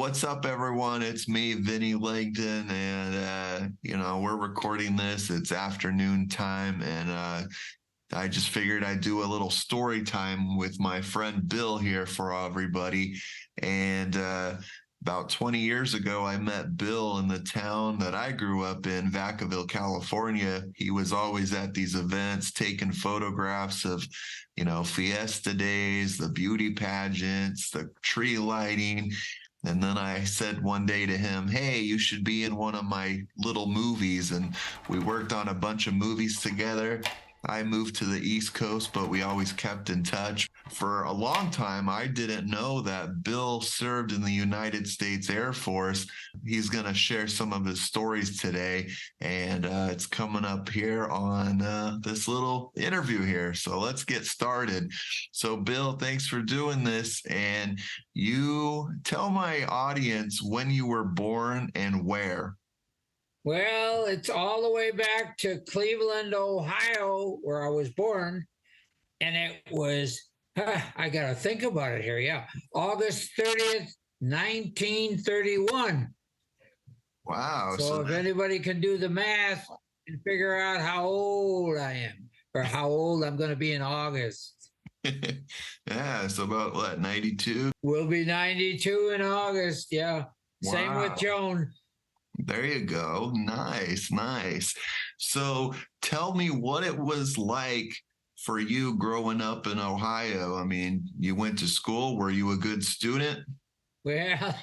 What's up, everyone? It's me, Vinnie Langdon, and we're recording this. It's afternoon time, and I just figured I'd do a little story time with my friend Bill here for everybody. And about 20 years ago, I met Bill in the town that I grew up in, Vacaville, California. He was always at these events taking photographs of, Fiesta days, the beauty pageants, the tree lighting. And then I said one day to him, hey, you should be in one of my little movies. And we worked on a bunch of movies together. I moved to the East Coast, but we always kept in touch. For a long time, I didn't know that Bill served in the United States Air Force. He's going to share some of his stories today, and it's coming up here on this little interview here. So let's get started. So, Bill, thanks for doing this. And you tell my audience when you were born and where. Well, it's all the way back to Cleveland, Ohio, where I was born. And it was, I got to think about it here. Yeah. August 30th, 1931. Wow. So if anybody can do the math and figure out how old I am or how old I'm going to be in August. Yeah. It's about what, 92? We'll be 92 in August. Yeah. Wow. Same with Joan. There you go. Nice, nice. So tell me what it was like for you growing up in Ohio. I mean, you went to school. Were you a good student? Well,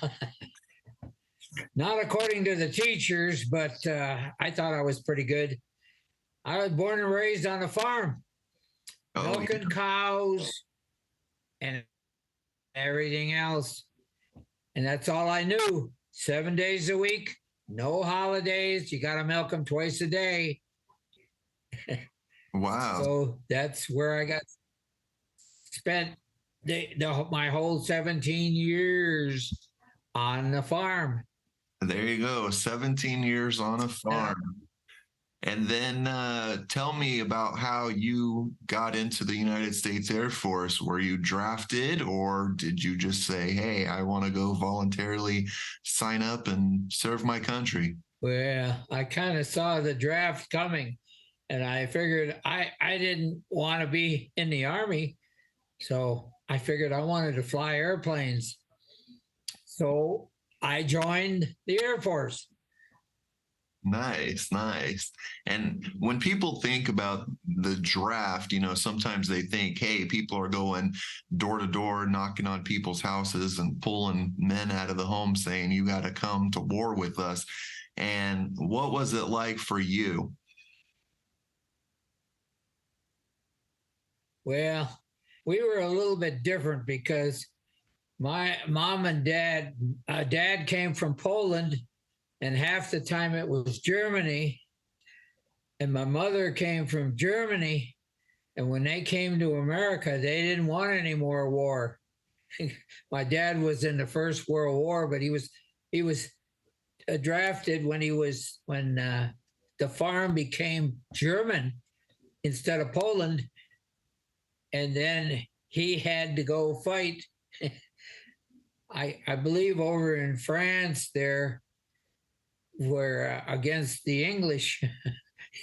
not according to the teachers, but I thought I was pretty good. I was born and raised on a farm, milking cows and everything else. And that's all I knew. 7 days a week. No holidays. You got to milk them twice a day. Wow. So that's where I got spent my whole 17 years on the farm. There you go. 17 years on a farm. And then tell me about how you got into the United States Air Force. Were you drafted, or did you just say, hey, I want to go voluntarily sign up and serve my country? Well, I kind of saw the draft coming, and I figured I didn't want to be in the Army. So I figured I wanted to fly airplanes. So I joined the Air Force. Nice, nice. And when people think about the draft, sometimes they think, hey, people are going door to door, knocking on people's houses and pulling men out of the home saying, you got to come to war with us. And what was it like for you? Well, we were a little bit different because my mom and dad came from Poland, and half the time it was Germany. And my mother came from Germany. And when they came to America, they didn't want any more war. My dad was in the First World War, but he was drafted when the farm became German instead of Poland. And then he had to go fight. I believe over in France there, were against the English,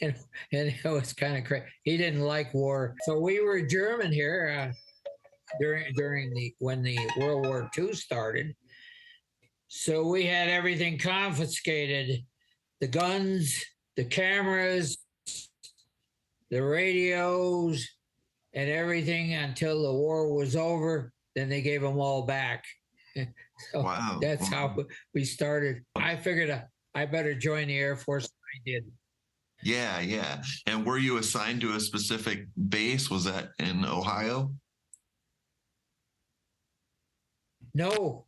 and it was kind of crazy. He didn't like war, so we were German here when the World War II started. So we had everything confiscated: the guns, the cameras, the radios, and everything until the war was over. Then they gave them all back. So wow. That's how we started. I figured I better join the Air Force. I did. Yeah, yeah. And were you assigned to a specific base? Was that in Ohio? No,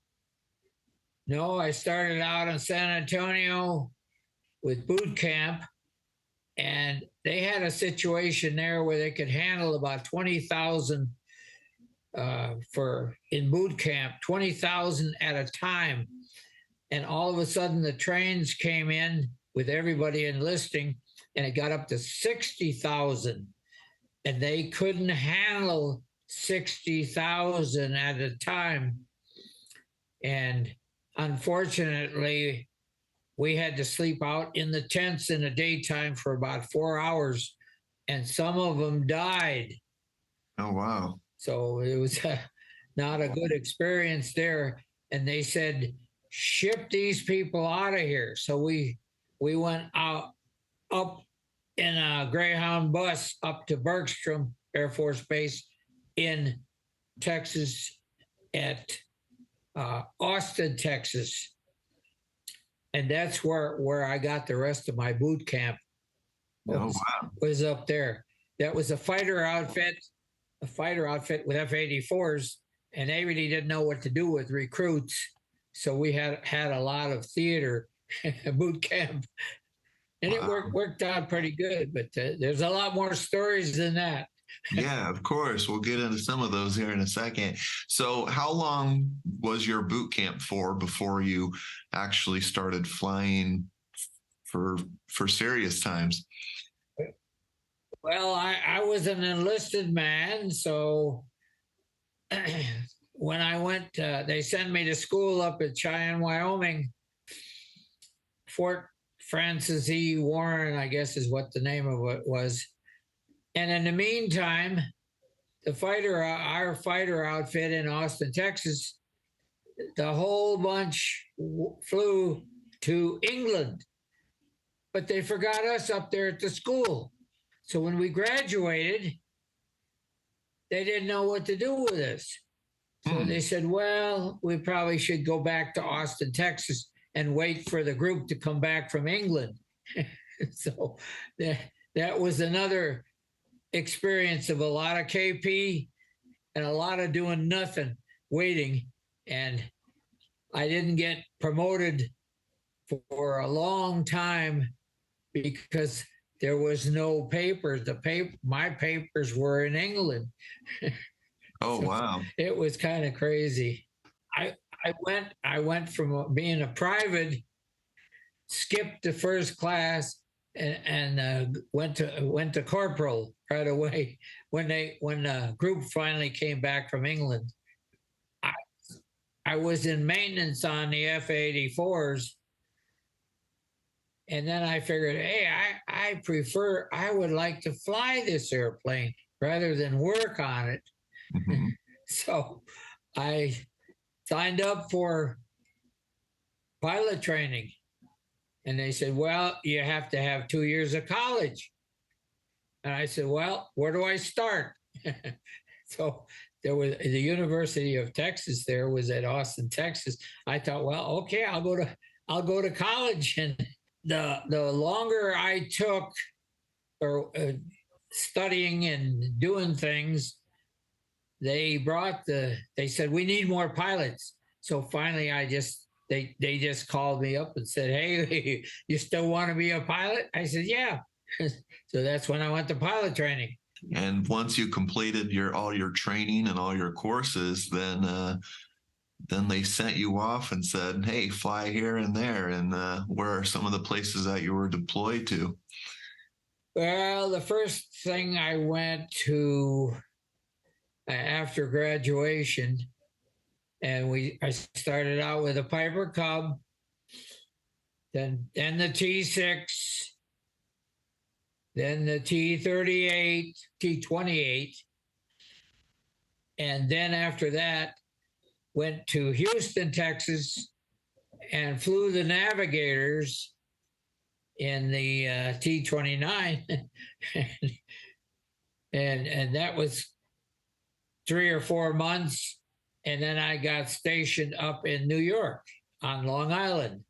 I started out in San Antonio with boot camp, and they had a situation there where they could handle about 20,000 in boot camp, 20,000 at a time. And all of a sudden the trains came in with everybody enlisting, and it got up to 60,000, and they couldn't handle 60,000 at a time. And unfortunately, we had to sleep out in the tents in the daytime for about 4 hours, and some of them died. Oh, wow. So it was not a good experience there. And they said, ship these people out of here. So we went out up in a Greyhound bus up to Bergstrom Air Force Base in Texas at Austin, Texas. And that's where I got the rest of my boot camp. Was up there. That was a fighter outfit with F-84s, and they really didn't know what to do with recruits. So we had a lot of theater boot camp, and it worked out pretty good. But there's a lot more stories than that. Yeah, of course. We'll get into some of those here in a second. So how long was your boot camp for before you actually started flying for serious times? Well, I was an enlisted man, so when I went, they sent me to school up at Cheyenne, Wyoming. Fort Francis E. Warren, I guess is what the name of it was. And in the meantime, our fighter outfit in Austin, Texas, the whole bunch flew to England, but they forgot us up there at the school. So when we graduated, they didn't know what to do with us. So they said, well, we probably should go back to Austin, Texas and wait for the group to come back from England. So that was another experience of a lot of KP and a lot of doing nothing, waiting. And I didn't get promoted for a long time because there was no papers. My papers were in England. Oh, so wow. It was kind of crazy. I went from being a private, skipped to first class, and went to corporal right away when the group finally came back from England. I was in maintenance on the F-84s, and then I figured, hey, I would like to fly this airplane rather than work on it. Mm-hmm. So I signed up for pilot training. And they said, well, you have to have 2 years of college. And I said, well, where do I start? So there was the University of Texas there was at Austin, Texas. I thought, well, okay, I'll go to college. And the longer I took or studying and doing things, they said, we need more pilots. So finally they just called me up and said, hey, you still want to be a pilot? I said, yeah. So that's when I went to pilot training. And once you completed all your training and all your courses, then they sent you off and said, hey, fly here and there. And where are some of the places that you were deployed to? Well, the first thing I went to after graduation, and I started out with a Piper Cub, then the T6, then the T-38, T-28, and then after that went to Houston, Texas, and flew the Navigators in the T-29, and that was 3 or 4 months. And then I got stationed up in New York on Long Island.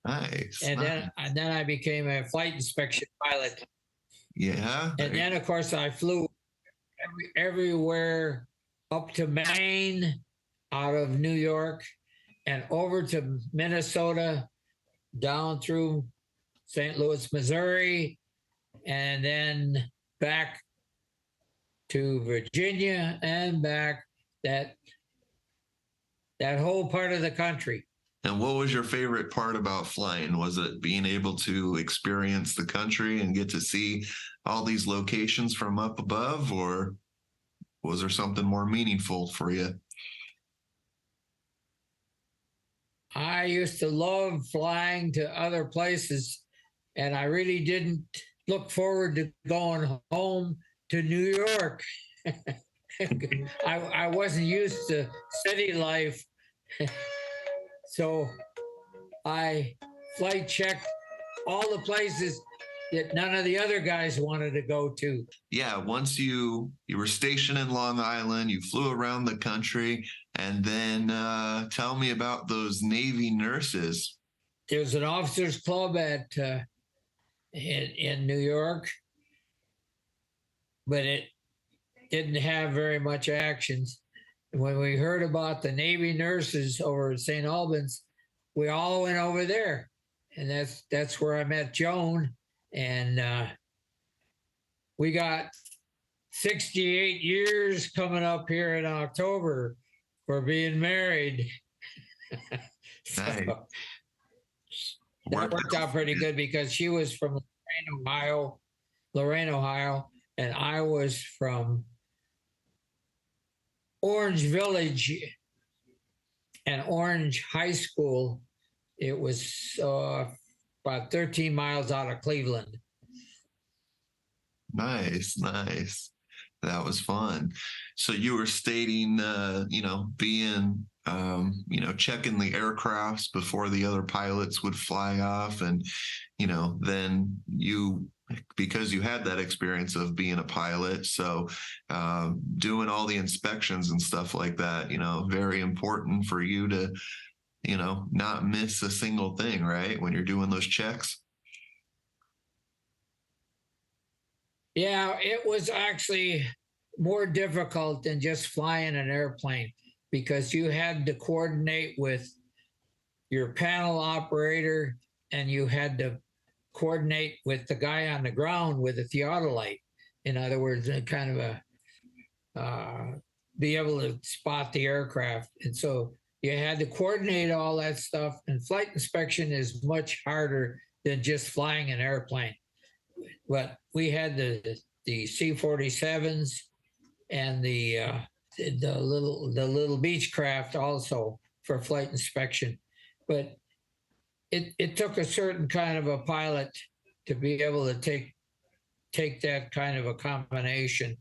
Nice. And then I became a flight inspection pilot. Yeah. And then, of course, I flew everywhere up to Maine, out of New York, and over to Minnesota, down through St. Louis, Missouri, and then back to Virginia and back, that whole part of the country. And what was your favorite part about flying? Was it being able to experience the country and get to see all these locations from up above, or was there something more meaningful for you? I used to love flying to other places, and I really didn't look forward to going home to New York. I wasn't used to city life, so I flight checked all the places that none of the other guys wanted to go to. Yeah, once you were stationed in Long Island, you flew around the country, and then tell me about those Navy nurses. There's an officers club in New York, but it didn't have very much actions. When we heard about the Navy nurses over at St. Albans, we all went over there, and that's where I met Joan, and we got 68 years coming up here in October for being married. So Nice. that worked out pretty good because she was from Lorain, Ohio, and I was from Orange Village and Orange High School. It was about 13 miles out of Cleveland. Nice, nice. That was fun. So you were stating, being, checking the aircrafts before the other pilots would fly off. And, then because you had that experience of being a pilot, so doing all the inspections and stuff like that, very important for you to, not miss a single thing, right? When you're doing those checks. Yeah, it was actually more difficult than just flying an airplane because you had to coordinate with your panel operator and you had to coordinate with the guy on the ground with a theodolite. In other words, kind of be able to spot the aircraft. And so you had to coordinate all that stuff. And flight inspection is much harder than just flying an airplane. But we had the C-47s and the little Beechcraft also for flight inspection. But it took a certain kind of a pilot to be able to take that kind of a combination.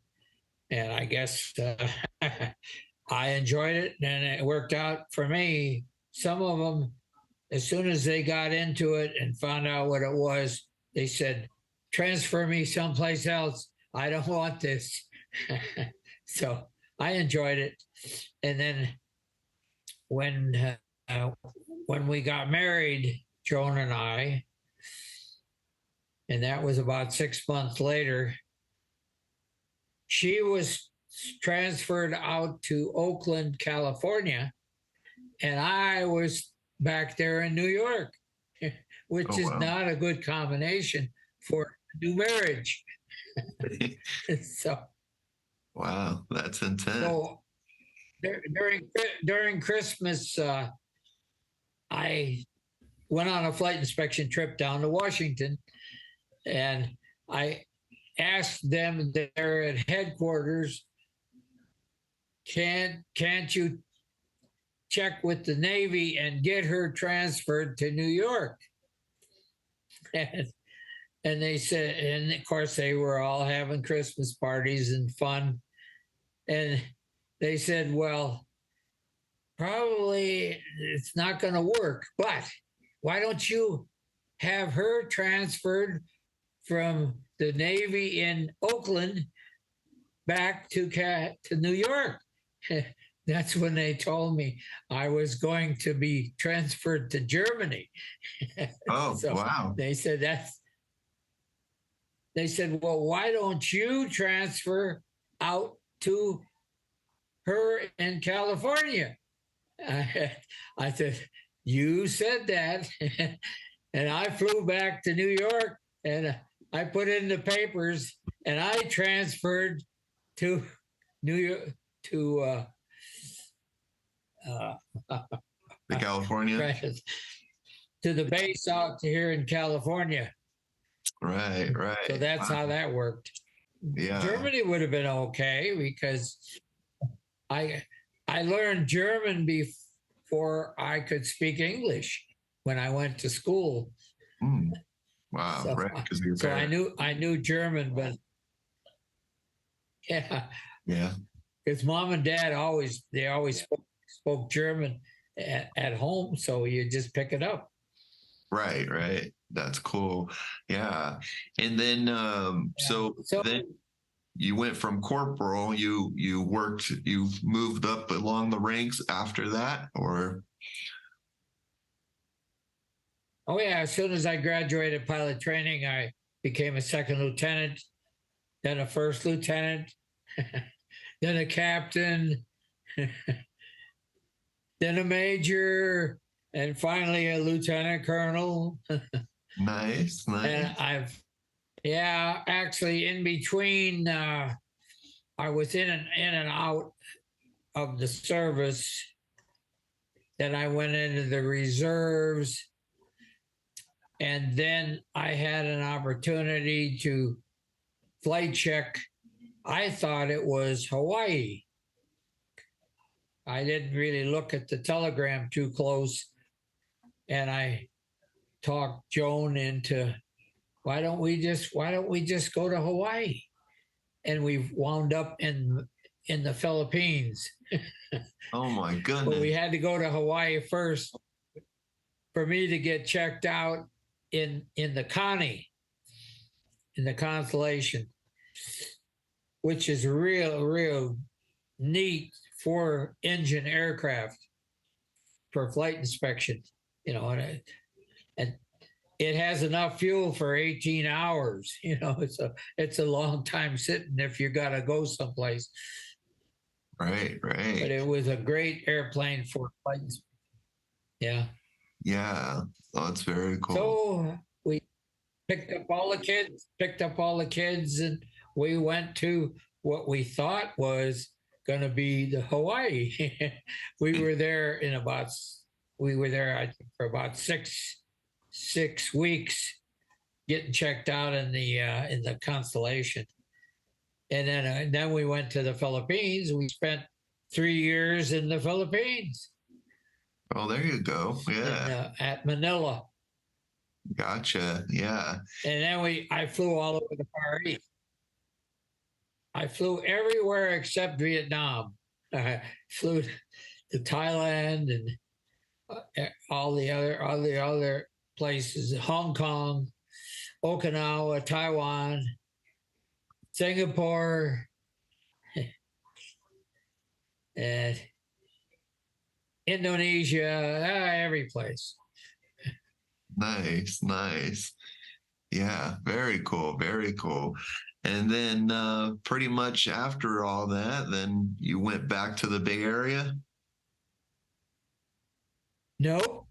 And I guess I enjoyed it and it worked out for me. Some of them, as soon as they got into it and found out what it was, they said, transfer me someplace else. I don't want this. So I enjoyed it. And then when we got married, Joan and I, and that was about 6 months later, she was transferred out to Oakland, California, and I was back there in New York, which is not a good combination for a new marriage. So, wow, that's intense. So during Christmas, I went on a flight inspection trip down to Washington, and I asked them there at headquarters, can't you check with the Navy and get her transferred to New York? And they said, and of course they were all having Christmas parties and fun. And they said, well, probably it's not going to work, but why don't you have her transferred from the Navy in Oakland back to New York? That's when they told me I was going to be transferred to Germany. Oh, so wow. They said, well, why don't you transfer out to her in California? I said, you said that. And I flew back to New York and I put in the papers and I transferred to New York, to the California? To the base out here in California. Right. So that's how that worked. Yeah. Germany would have been okay because I learned German before before I could speak English when I went to school. Mm. Wow, So, right, because of your so parents. I knew German, but yeah, Yeah, because mom and dad always spoke German at home, so you just pick it up. right, right. That's cool. Yeah. And then Yeah. so So then you went from corporal, you worked, you moved up along the ranks after that, or oh yeah, as soon as I graduated pilot training, I became a second lieutenant, then a first lieutenant, then a captain, then a major, and finally a lieutenant colonel. nice, nice. And yeah, actually in between, I was in and out of the service. Then I went into the reserves, and then I had an opportunity to flight check. I thought it was Hawaii. I didn't really look at the telegram too close, and I talked Joan into why don't we just go to Hawaii? And we wound up in the Philippines. Oh my But we goodness. had to go to Hawaii first for me to get checked out in the Connie, in the Constellation, which is real neat 4-engine aircraft for flight inspection. You know, and it has enough fuel for 18 hours. You know, it's a long time sitting if you got to go someplace. Right, But right. it was a great airplane for flight. Yeah. Yeah. Oh, that's very cool. So we picked up all the kids, and we went to what we thought was going to be the Hawaii. we were there I think for about six weeks, getting checked out in the Constellation, and then we went to the Philippines. We spent 3 years in the Philippines, Oh, there you go. Yeah. at Manila, Gotcha. Yeah. and then I flew all over the Far East. I flew everywhere except Vietnam. I flew to Thailand and all the other places, Hong Kong, Okinawa, Taiwan, Singapore, and Indonesia, every place. Nice, nice. Yeah, very cool, very cool. And then pretty much after all that, then you went back to the Bay Area? Nope.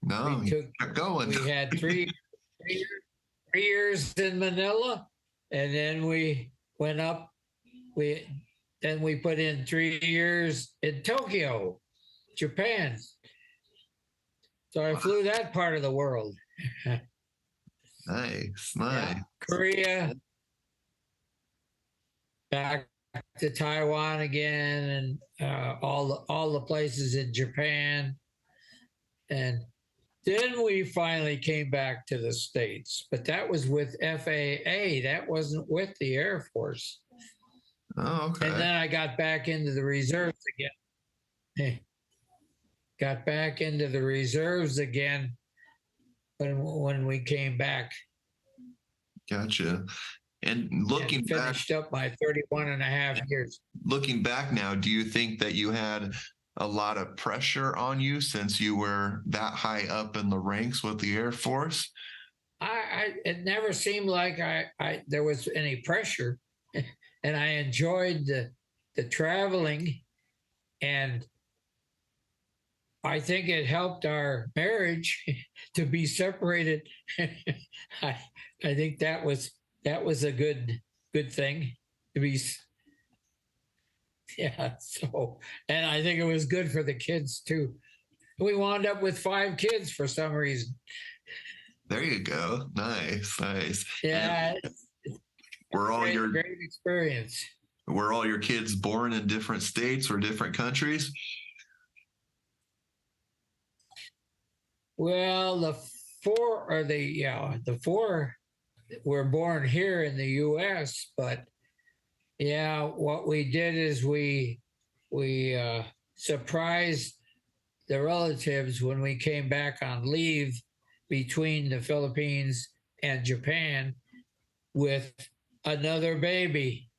No, you kept going. We had three years in Manila, and then we went up. Then we put in 3 years in Tokyo, Japan. So I flew that part of the world. Nice, Yeah. nice. Korea, back to Taiwan again, and all the places in Japan, and then we finally came back to the States. But that was with FAA. That wasn't with the Air Force. Oh, okay. And then I got back into the reserves again. Got back into the reserves again when we came back. Gotcha. And looking and back, finished up my 31 and a half years. looking back now, do you think that you had a lot of pressure on you since you were that high up in the ranks with the Air Force? It never seemed like there was any pressure, and I enjoyed the traveling, and I think it helped our marriage to be separated. I think that was a good thing to be. Yeah. So, and I think it was good for the kids too. We wound up with 5 kids for some reason. There you go. Nice, nice. Yeah. Were all your great experience. Were all your kids born in different states or different countries? Well, the four were born here in the U.S., but yeah, what we did is we surprised the relatives when we came back on leave between the Philippines and Japan with another baby.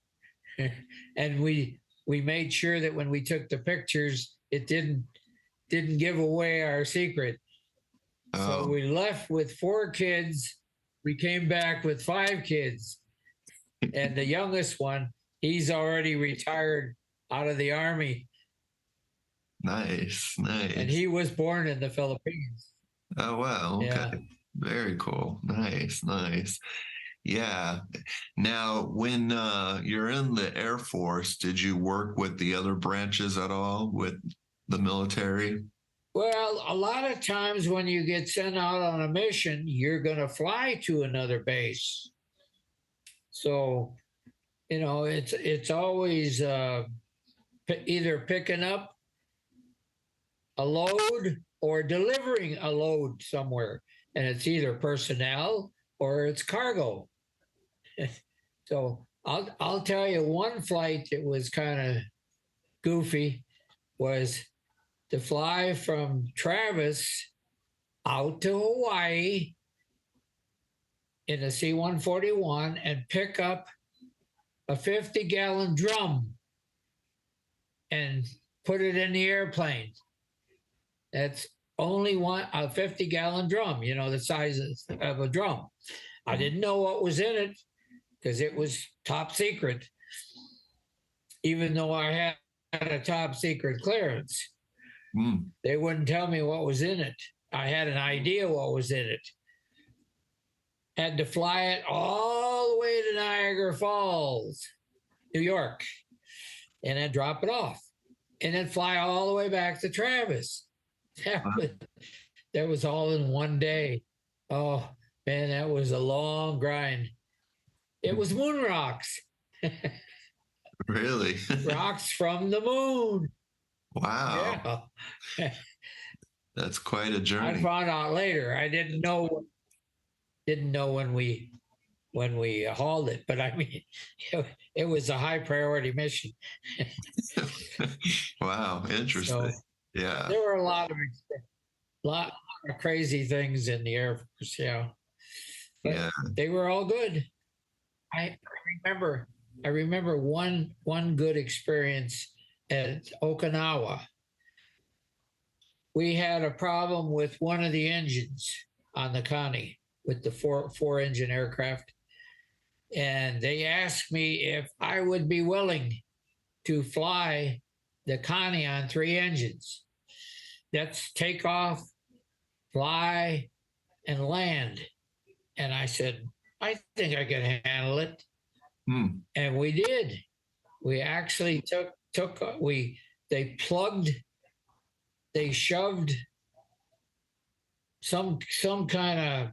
And we made sure that when we took the pictures, it didn't give away our secret. So Oh, we left with 4 kids. We came back with 5 kids. And the youngest one, he's already retired out of the army. nice, And nice. he was born in the Philippines. Oh, wow. Okay. Yeah. Very cool. Nice, nice. Yeah. Now, when you're in the Air Force, did you work with the other branches at all with the military? Well, a lot of times when you get sent out on a mission, you're going to fly to another base. So, it's always either picking up a load or delivering a load somewhere. And it's either personnel or it's cargo. So I'll tell you one flight that was kind of goofy was to fly from Travis out to Hawaii in a C-141 and pick up a 50-gallon drum and put it in the airplane. That's only a 50-gallon drum, the size of a drum. I didn't know what was in it because it was top secret, even though I had a top secret clearance. Mm. They wouldn't tell me what was in it. I had an idea what was in it. Had to fly it all the way to Niagara Falls, New York, and then drop it off, and then fly all the way back to Travis. That was all in one day. Oh man, that was a long grind. It was moon rocks. Really? Rocks from the moon. Wow. Yeah. That's quite a I journey. found out later. I didn't know when we hauled it, but I mean, it was a high priority mission. Wow, interesting. So Yeah. there were lot of crazy things in the Air Force, yeah, but Yeah. they were all good. I remember I remember one good experience at Okinawa. We had a problem with one of the engines on the Connie with the four engine aircraft, and they asked me if I would be willing to fly the Connie on 3 engines. That's take off, fly, and land. And I said, I think I can handle it. Hmm. And we did. We actually they plugged, they shoved some kind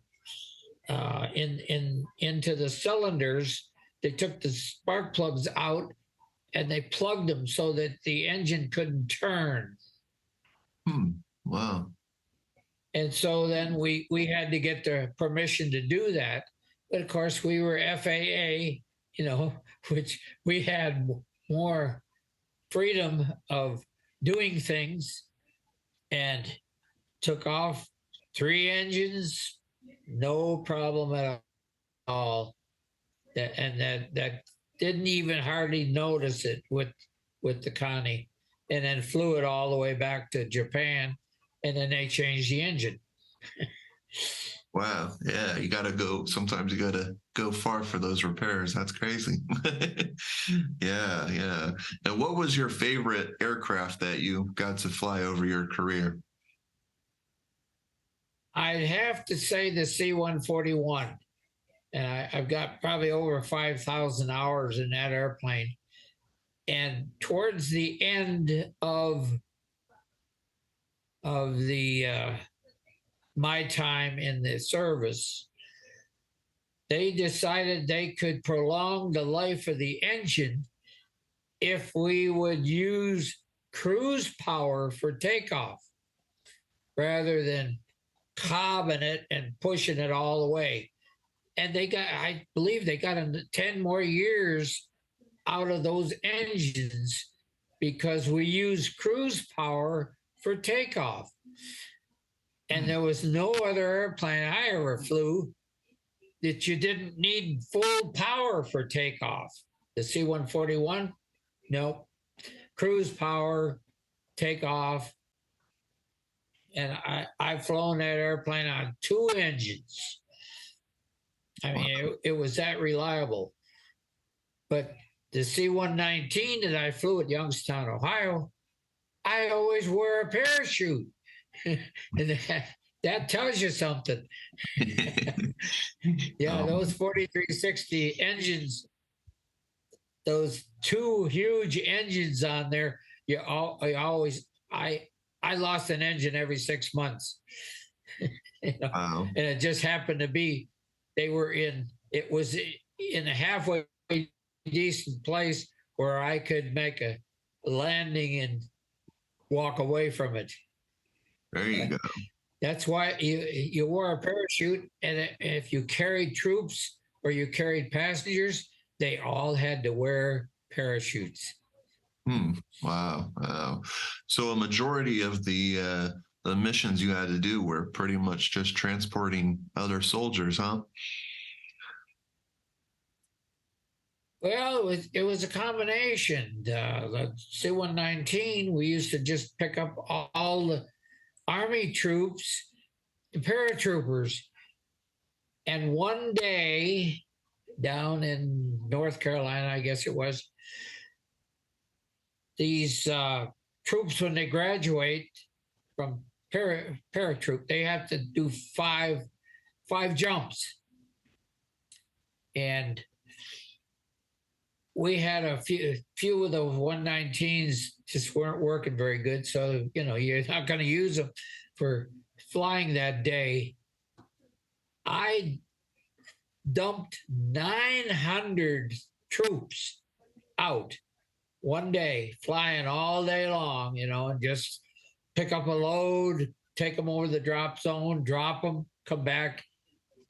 of into the cylinders. They took the spark plugs out and they plugged them so that the engine couldn't turn. Hmm. Wow. And so then we had to get the permission to do that. But of course, we were FAA, which we had more freedom of doing things, and took off 3 engines, no problem at all. That didn't even hardly notice it with the Connie, and then flew it all the way back to Japan, and then they changed the engine. Wow. Yeah. You got to go. Sometimes you got to go far for those repairs. That's crazy. Yeah. Yeah. And what was your favorite aircraft that you got to fly over your career? I'd have to say the C-141, and I've got probably over 5,000 hours in that airplane. And towards the end of the my time in the service, they decided they could prolong the life of the engine if we would use cruise power for takeoff rather than cobbing it and pushing it all the way. And I believe they got 10 more years out of those engines because we use cruise power for takeoff. And there was no other airplane I ever flew that you didn't need full power for takeoff. The C-141, nope. Cruise power, takeoff. And I've flown that airplane on 2 engines. I mean, it was that reliable. But the C-119 that I flew at Youngstown, Ohio, I always wore a parachute. And that tells you something. Yeah, those 4360 engines, those 2 huge engines on there, I lost an engine every 6 months. Wow. And it just happened to be, it was in a halfway decent place where I could make a landing and walk away from it. There you go. That's why you wore a parachute, and if you carried troops or you carried passengers, they all had to wear parachutes. Wow. So a majority of the missions you had to do were pretty much just transporting other soldiers, huh? Well, it was a combination. The C-119, we used to just pick up all the Army troops, the paratroopers. And one day down in North Carolina, I guess it was, these troops, when they graduate from paratroop, they have to do five jumps. And we had a few of those 119s just weren't working very good. So, you're not going to use them for flying that day. I dumped 900 troops out one day, flying all day long, and just pick up a load, take them over the drop zone, drop them, come back,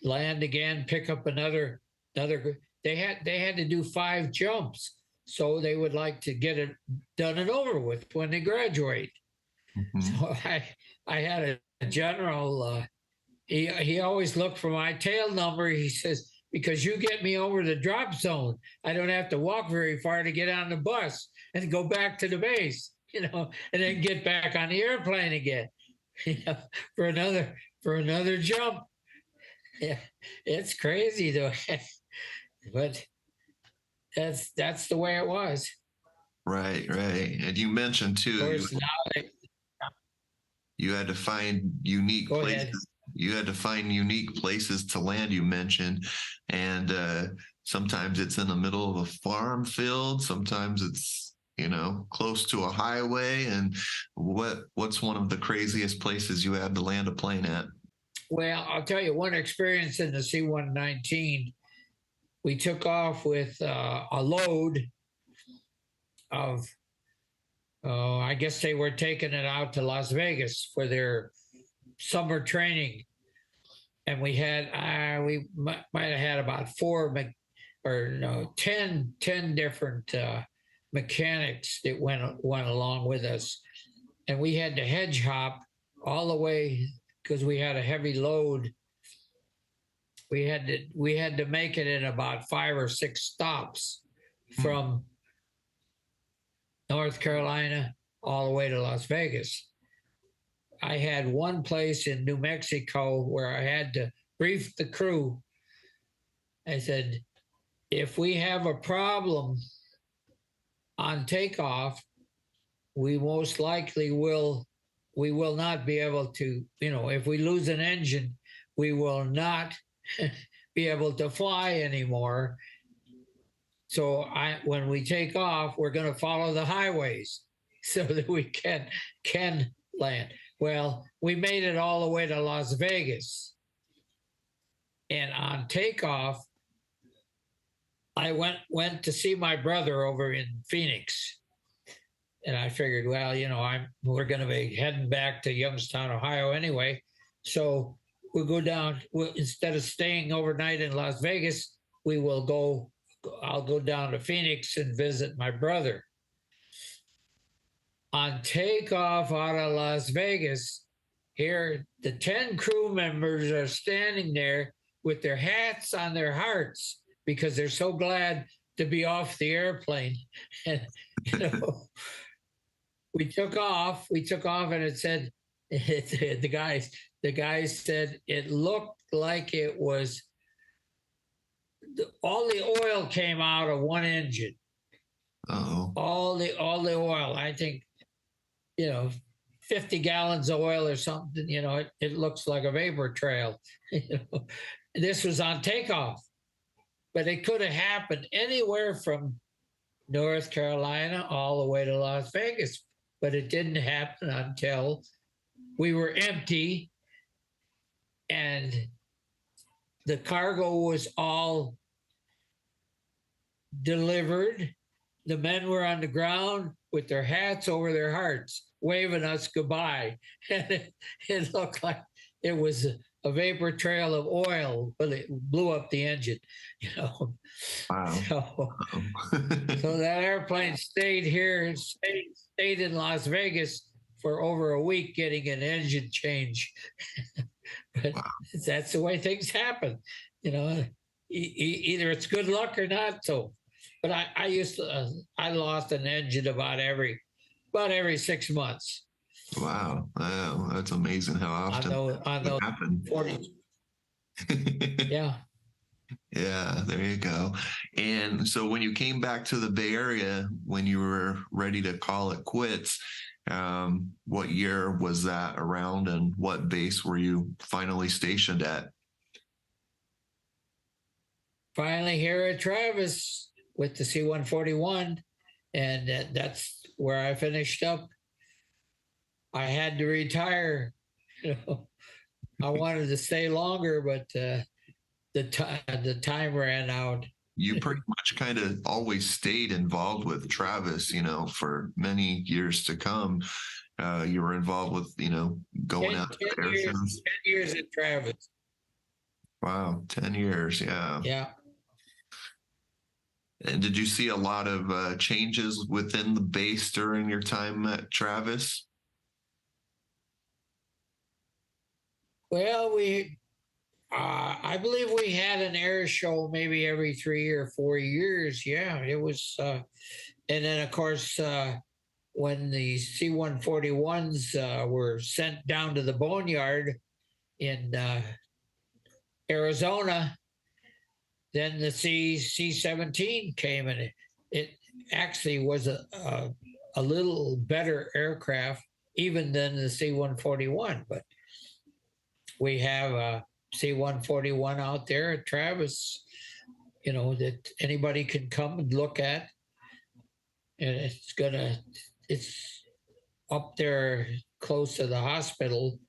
land again, pick up another. They had to do 5 jumps, so they would like to get it done and over with when they graduate. Mm-hmm. So I had a general. He always looked for my tail number. He says, because you get me over the drop zone, I don't have to walk very far to get on the bus and go back to the base, and then get back on the airplane again, for another jump. Yeah, it's crazy though. But that's the way it was. Right. And you mentioned too, you had to find unique places. Ahead. You had to find unique places to land, you mentioned. And sometimes it's in the middle of a farm field. Sometimes it's, close to a highway. And what's one of the craziest places you had to land a plane at? Well, I'll tell you one experience in the C-119. We took off with a load of, I guess they were taking it out to Las Vegas for their summer training. And we might have had about 10 different mechanics that went along with us. And we had to hedge hop all the way because we had a heavy load. We had to make it in about 5 or 6 stops from North Carolina all the way to Las Vegas. I had one place in New Mexico where I had to brief the crew. I said, if we have a problem on takeoff, we most likely we will not be able to, if we lose an engine, we will not be able to fly anymore. So when we take off, we're going to follow the highways so that we can land. Well, we made it all the way to Las Vegas. And on takeoff, I went to see my brother over in Phoenix. And I figured, well, we're going to be heading back to Youngstown, Ohio anyway. So we'll go down, instead of staying overnight in Las Vegas, I'll go down to Phoenix and visit my brother. On takeoff out of Las Vegas, here the 10 crew members are standing there with their hats on their hearts because they're so glad to be off the airplane. And, you know, we took off, and it said, the guys said it looked like it was, all the oil came out of one engine. Oh. All the oil. I think, 50 gallons of oil or something. It looks like a vapor trail. This was on takeoff, but it could have happened anywhere from North Carolina all the way to Las Vegas, but it didn't happen until we were empty and the cargo was all delivered. The men were on the ground with their hats over their hearts, waving us goodbye. And it looked like it was a vapor trail of oil, but it blew up the engine, Wow. So that airplane stayed here, stayed in Las Vegas for over a week getting an engine change. But wow. That's the way things happen. Either it's good luck or not. So, but I lost an engine about every 6 months. Wow, that's amazing how often that happened. 40. Yeah. Yeah, there you go. And so when you came back to the Bay Area, when you were ready to call it quits, what year was that around, and what base were you finally stationed at? Finally here at Travis with the C-141, and that's where I finished up. I had to retire. I wanted to stay longer, but the time ran out. You pretty much kind of always stayed involved with Travis, for many years to come. You were involved with, going out to air shows. 10 years at Travis. Wow, 10 years, yeah. Yeah. And did you see a lot of changes within the base during your time at Travis? Well, I believe we had an air show maybe every 3 or 4 years. Yeah, it was. And then, of course, when the C-141s were sent down to the boneyard in Arizona, then the C-17 came, and it actually was a little better aircraft even than the C-141. But we have a C-141 out there at Travis, that anybody can come and look at. And it's up there close to the hospital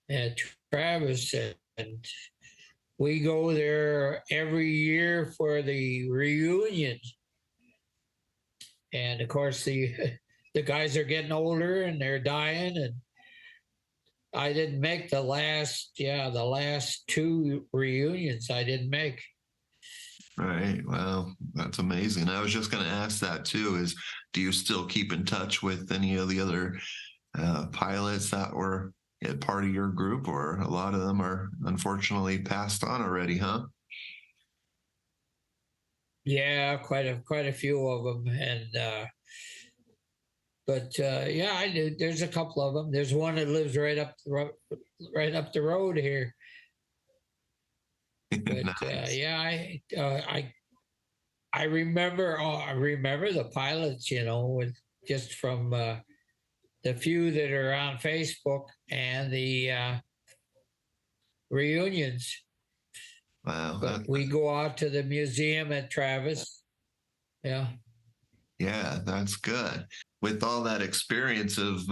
at Travis. And we go there every year for the reunion. And of course, the guys are getting older and they're dying. And I didn't make the last 2 reunions I didn't make. Right. Well, that's amazing. I was just going to ask that too, is do you still keep in touch with any of the other pilots that were part of your group, or a lot of them are unfortunately passed on already, huh? Yeah, quite a few of them. And, but yeah, I do. There's a couple of them. There's one that lives right up the road here. But Nice. yeah, I remember the pilots, with just from the few that are on Facebook and the reunions. Wow. But we go out to the museum at Travis. Yeah. Yeah, that's good. With all that experience of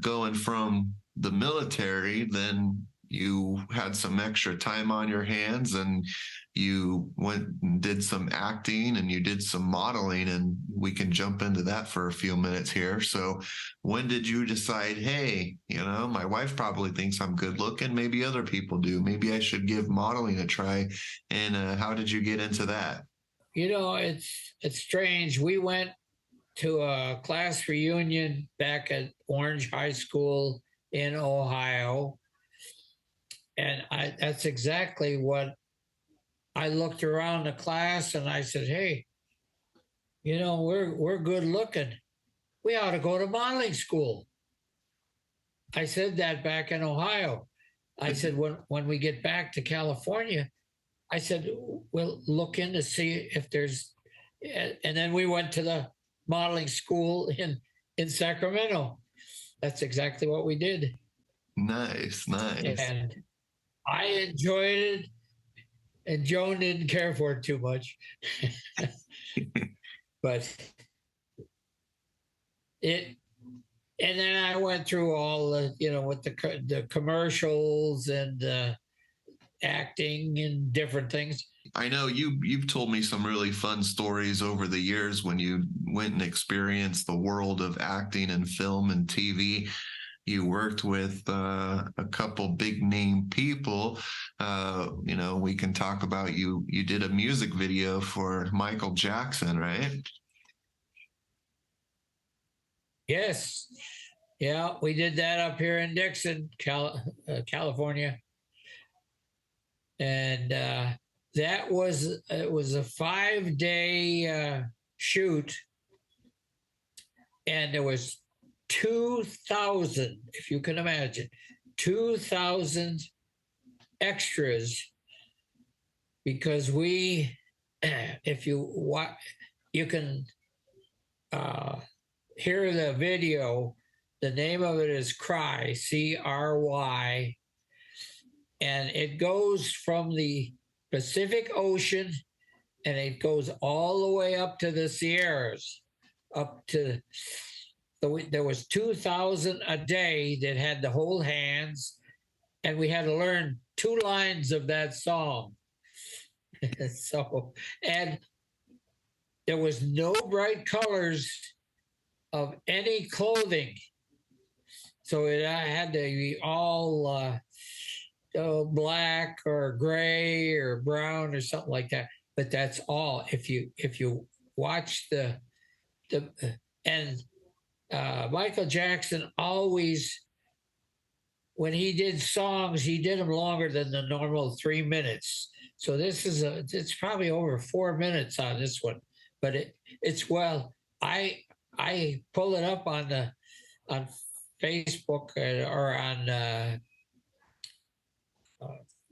going from the military, then you had some extra time on your hands and you went and did some acting and you did some modeling, and we can jump into that for a few minutes here. So when did you decide, hey, my wife probably thinks I'm good looking, maybe other people do, maybe I should give modeling a try? And how did you get into that? It's strange. We went to a class reunion back at Orange High School in Ohio. And that's exactly what I looked around the class and I said, hey, we're good looking. We ought to go to modeling school. I said that back in Ohio. I said, when we get back to California, I said, we'll look in to see if there's, and then we went to the modeling school in Sacramento. That's exactly what we did. Nice. And I enjoyed it, and Joan didn't care for it too much. But and then I went through all the, with the commercials and acting and different things. I know you've told me some really fun stories over the years when you went and experienced the world of acting and film and TV. You worked with a couple big name people. We can talk about you did a music video for Michael Jackson, right? Yes. Yeah, we did that up here in Dixon, California. And it was a 5-day shoot. And there was 2,000, if you can imagine, 2,000 extras, because if you can hear the video. The name of it is Cry, C-R-Y, and it goes from the Pacific Ocean and it goes all the way up to the Sierras, there was 2,000 a day that had to hold hands, and we had to learn 2 lines of that song. And there was no bright colors of any clothing. So it had to be all black or gray or brown or something like that. But that's all. If you watch Michael Jackson always, when he did songs, he did them longer than the normal 3 minutes. So it's probably over 4 minutes on this one, but I pull it up on Facebook or on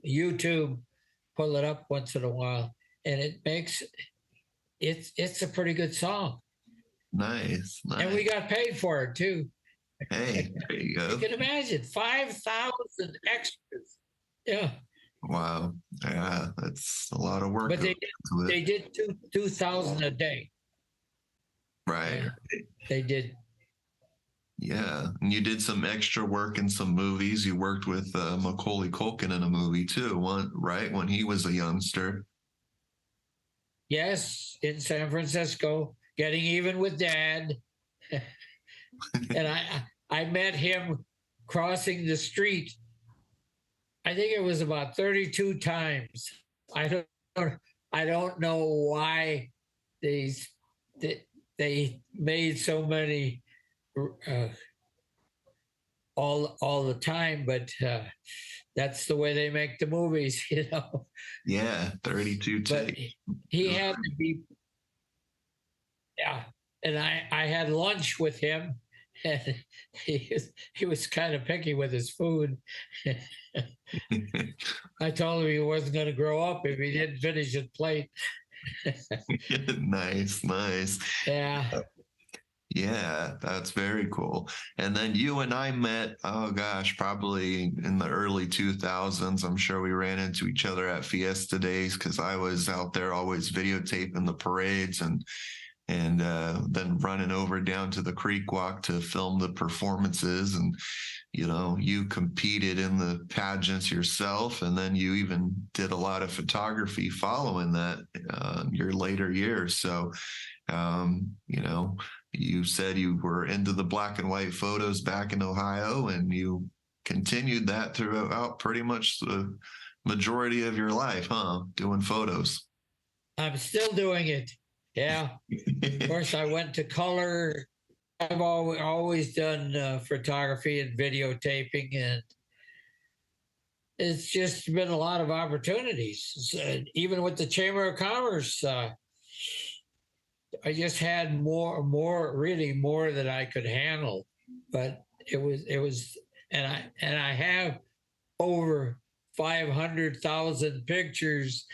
YouTube, pull it up once in a while, and it's a pretty good song. Nice. And we got paid for it too. Hey, there you go. You can imagine 5,000 extras. Yeah. Wow. Yeah, that's a lot of work. But they did 2,000 a day. Right. They did. Yeah, and you did some extra work in some movies. You worked with Macaulay Culkin in a movie too, right? When he was a youngster. Yes, in San Francisco, Getting Even with Dad. And I met him crossing the street. I think it was about 32 times. I don't know why they made so many all the time, but that's the way they make the movies, Yeah, 32 takes. He had to be, yeah. And I had lunch with him, and he was kind of picky with his food. I told him he wasn't going to grow up if he didn't finish his plate. Nice. Yeah. Yeah, that's very cool. And then you and I met, oh gosh, probably in the early 2000s. I'm sure we ran into each other at Fiesta Days because I was out there always videotaping the parades and then running over down to the Creek Walk to film the performances. And, you competed in the pageants yourself, and then you even did a lot of photography following that, your later years. So, you said you were into the black and white photos back in Ohio, and you continued that throughout pretty much the majority of your life, huh? Doing photos. I'm still doing it. Yeah. Of course, I went to color. I've always done photography and videotaping, and it's just been a lot of opportunities. So, even with the Chamber of Commerce, I just had really more that I could handle. But it was, and I have over 500,000 pictures,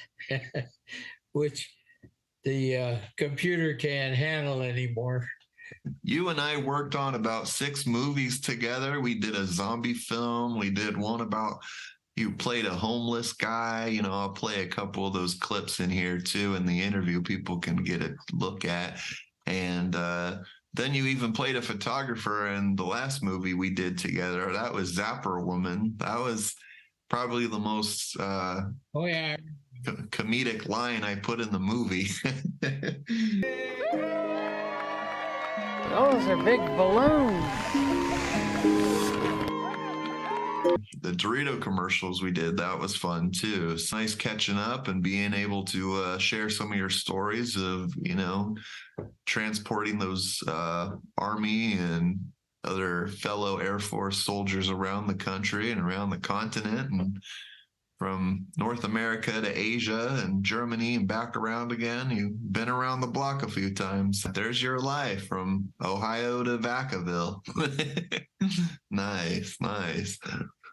which the computer can't handle anymore. You and I worked on about 6 movies together. We did a zombie film. We did one about you played a homeless guy. I'll play a couple of those clips in here too in the interview. People can get a look at. And then you even played a photographer in the last movie we did together. That was Zapper Woman. That was probably the most oh yeah, comedic line I put in the movie. Those are big balloons. The Dorito commercials we did, that was fun too. It's nice catching up and being able to share some of your stories of, transporting those Army and other fellow Air Force soldiers around the country and around the continent, and from North America to Asia and Germany and back around again. You've been around the block a few times. There's your life from Ohio to Vacaville. Nice, nice.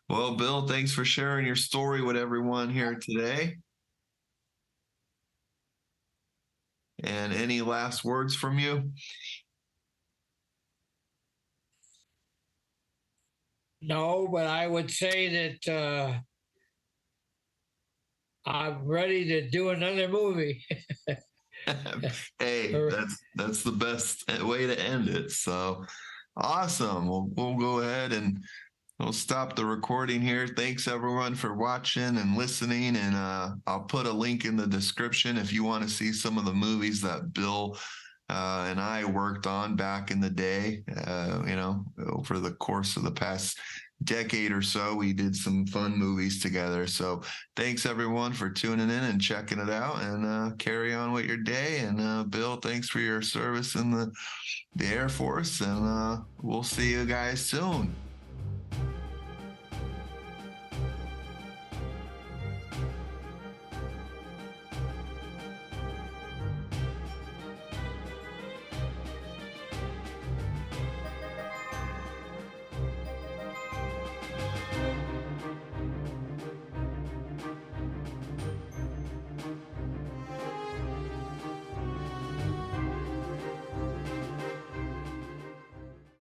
Well, Bill, thanks for sharing your story with everyone here today. And any last words from you? No, but I would say that I'm ready to do another movie. Hey, that's the best way to end it. So awesome. We'll go ahead and we'll stop the recording here. Thanks everyone for watching and listening. And I'll put a link in the description if you want to see some of the movies that Bill and I worked on back in the day. Over the course of the past decade or so, we did some fun movies together. So thanks everyone for tuning in and checking it out, and carry on with your day. And Bill, thanks for your service in the Air Force, and we'll see you guys soon.